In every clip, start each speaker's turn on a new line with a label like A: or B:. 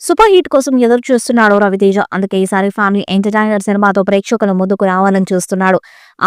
A: Super hit కోసం ఎదురు చూస్తున్నాడు రవితేజ. అందుకే ఈసారి ఫ్యామిలీ ఎంటర్టైనర్ సినిమాతో ప్రేక్షకుల ముందుకు రావాలని చూస్తున్నాడు.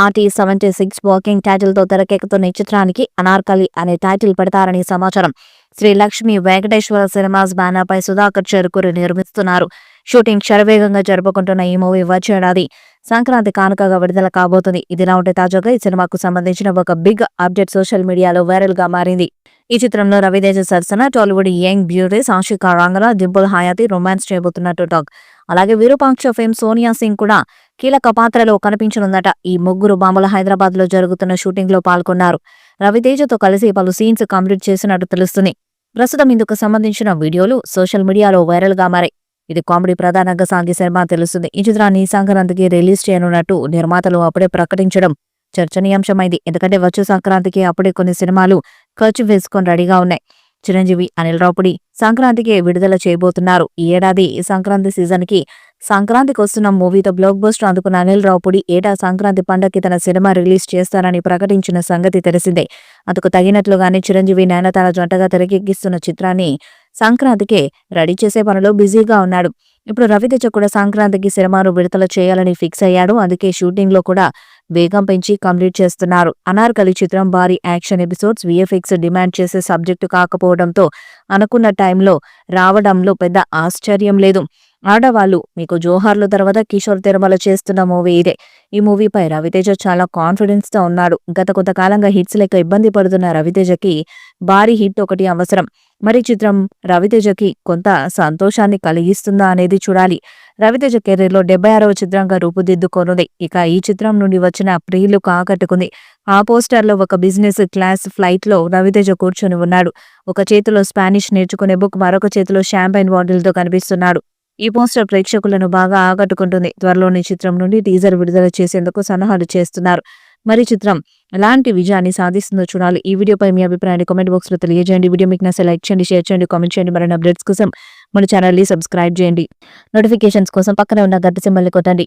A: RT76 వర్కింగ్ టైటిల్ తో తెరకెక్కుతున్న ఈ చిత్రానికి అనార్కలి అనే టైటిల్ పెడతారని సమాచారం. శ్రీ లక్ష్మీ వెంకటేశ్వర సినిమాస్ బ్యానర్ పై సుధాకర్ చెరుకూరి నిర్మిస్తున్నారు. షూటింగ్ శరవేగంగా జరుపుకుంటున్న ఈ మూవీ వచ్చే ఏడాది సంక్రాంతి కానుకగా విడుదల కాబోతుంది. ఇదిలా ఉంటే తాజాగా ఈ సినిమాకు సంబంధించిన ఒక బిగ్ అప్డేట్ సోషల్ మీడియాలో వైరల్ గా మారింది. ఈ చిత్రంలో రవితేజ సరసన Tollywood young beauty Sakshika Rangana, Dimple Hayathi రొమాన్స్ చేయబోతున్నట్టు టాక్. అలాగే విరూపాక్ష ఫేమ్ సోనియా సింగ్ కూడా కీలక పాత్రలో కనిపించనుందట. ఈ ముగ్గురు బాంబుల హైదరాబాద్ లో జరుగుతున్న షూటింగ్ లో పాల్గొన్నారు. రవితేజతో కలిసి పలు సీన్స్ కంప్లీట్ చేసినట్టు తెలుస్తుంది. ప్రస్తుతం ఇందుకు సంబంధించిన వీడియోలు సోషల్ మీడియాలో వైరల్ గా మారాయి. ఇది కామెడీ ప్రధానంగా సాగే సినిమా తెలుస్తుంది. ఈ చిత్రాన్ని సంక్రాంతికి రిలీజ్ చేయనున్నట్టు నిర్మాతలు అప్పుడే ప్రకటించడం చర్చనీయాంశమైంది. ఎందుకంటే వచ్చే సంక్రాంతికి అప్పుడే కొన్ని సినిమాలు ఖర్చు వేసుకొని రెడీగా ఉన్నాయి. చిరంజీవి, అనిల్ రావుపుడి సంక్రాంతికి విడుదల చేయబోతున్నారు. ఈ ఏడాది సంక్రాంతి సీజన్ కి సంక్రాంతికి వస్తున్న మూవీతో బ్లాక్ బస్టర్ అందుకున్న అనిల్ రావుపుడి ఏటా సంక్రాంతి పండగకి తన సినిమా రిలీజ్ చేస్తారని ప్రకటించిన సంగతి తెలిసిందే. అందుకు తగినట్లుగానే చిరంజీవి, నయనతార జంటగా తెరకెక్కిస్తున్న చిత్రాన్ని సంక్రాంతికే రెడీ చేసే పనిలో బిజీగా ఉన్నాడు. ఇప్పుడు రవితేజ కూడా సంక్రాంతికి సినిమాను విడుదల చేయాలని ఫిక్స్ అయ్యాడు. అందుకే షూటింగ్ లో కూడా వేగం పెంచి కంప్లీట్ చేస్తున్నారు. అనార్కలి చిత్రం భారీ యాక్షన్ ఎపిసోడ్స్, VFX డిమాండ్ చేసే సబ్జెక్టు కాకపోవడంతో అనుకున్న టైంలో రావడంలో పెద్ద ఆశ్చర్యం లేదు. ఆడవాళ్లు మీకు జోహార్లు తర్వాత కిషోర్ తిరుమల చేస్తున్న మూవీ ఇదే. ఈ మూవీపై రవితేజ చాలా కాన్ఫిడెన్స్ తో ఉన్నాడు. గత కొంతకాలంగా హిట్స్ లేక ఇబ్బంది పడుతున్న రవితేజకి భారీ హిట్ ఒకటి అవసరం. మరి చిత్రం రవితేజకి కొంత సంతోషాన్ని కలిగిస్తుందా అనేది చూడాలి. రవితేజ కెరీర్లో 76వ చిత్రంగా రూపుదిద్దుకోనుంది. ఇక ఈ చిత్రం నుండి వచ్చిన ప్రియులకు ఆకట్టుకుంది. ఆ పోస్టర్లో ఒక బిజినెస్ క్లాస్ ఫ్లైట్ లో రవితేజ కూర్చొని ఉన్నాడు. ఒక చేతిలో స్పానిష్ నేర్చుకునే బుక్, మరొక చేతిలో షాంపైన్ బాటిల్తో కనిపిస్తున్నాడు. ఈ పోస్టర్ ప్రేక్షకులను బాగా ఆకట్టుకుంటుంది. త్వరలోని చిత్రం నుండి టీజర్ విడుదల చేసేందుకు సన్నాహాలు చేస్తున్నారు. మరి చిత్రం ఎలాంటి విజయాన్ని సాధిస్తుందో చూడాలి. ఈ వీడియోపై మీ అభిప్రాయాన్ని కామెంట్ బాక్స్ లో తెలియజేయండి. వీడియో మీకు నచ్చితే లైక్ చేయండి, షేర్ చేయండి, కామెంట్ చేయండి. మరిన్ని అప్డేట్స్ కోసం మన ఛానల్ ని సబ్స్క్రైబ్ చేయండి. నోటిఫికేషన్స్ కోసం పక్కనే ఉన్న గంట సింబల్ ని కొట్టండి.